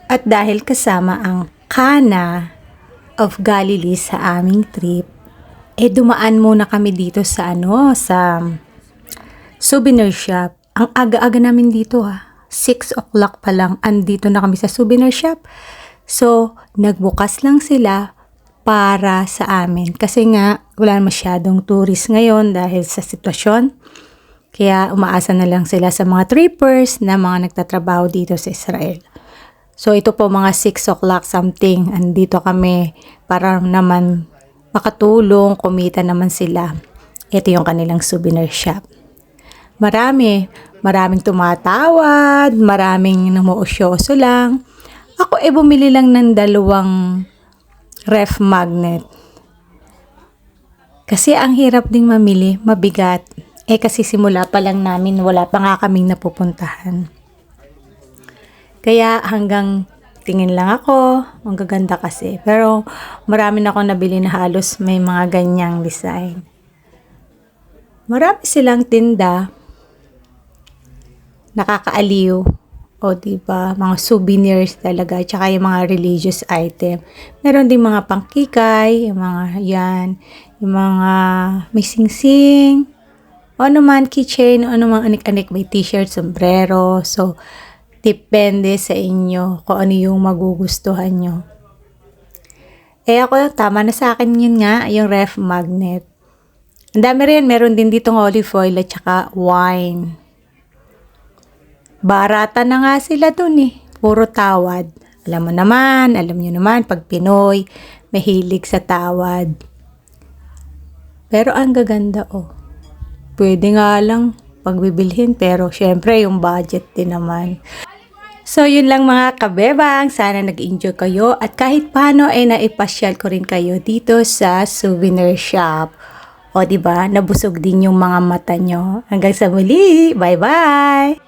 At dahil kasama ang Cana of Galilee sa aming trip, dumaan muna kami dito sa sa souvenir shop. Ang aga-aga namin dito 6 o'clock pa lang, andito na kami sa souvenir shop. So, nagbukas lang sila para sa amin. Kasi nga, wala masyadong tourist ngayon dahil sa sitwasyon. Kaya umaasa na lang sila sa mga trippers na mga nagtatrabaho dito sa Israel. So, ito po mga 6 o'clock something. Andito kami para naman makatulong, kumita naman sila. Ito yung kanilang souvenir shop. Maraming tumatawad, maraming numuusyoso lang. Ako bumili lang ng 2 ref magnet. Kasi ang hirap ding mamili, mabigat. Kasi simula pa lang namin, wala pa nga kaming napupuntahan. Kaya hanggang tingin lang ako, ang gaganda kasi. Pero marami na akong nabili na halos may mga ganyang design. Marami silang tinda. Nakakaaliw. O diba, mga souvenirs talaga. Tsaka yung mga religious item. Meron din mga pangkikay, yung mga yan. Yung mga may sing-sing. O naman keychain, o naman anik-anik, may t-shirt, sombrero. So, depende sa inyo kung ano yung magugustuhan nyo. Ako, tama na sa akin yun nga, yung ref magnet. Ang dami rin, meron din ditong olive oil at saka wine. Barata na nga sila dun puro tawad. Alam nyo naman, pag Pinoy, mahilig sa tawad. Pero ang gaganda Pwede nga lang pagbibilhin, pero syempre yung budget din naman. So, yun lang mga kabebang. Sana nag-enjoy kayo at kahit paano naipasyal ko rin kayo dito sa souvenir shop. O diba, nabusog din yung mga mata nyo. Hanggang sa muli. Bye-bye!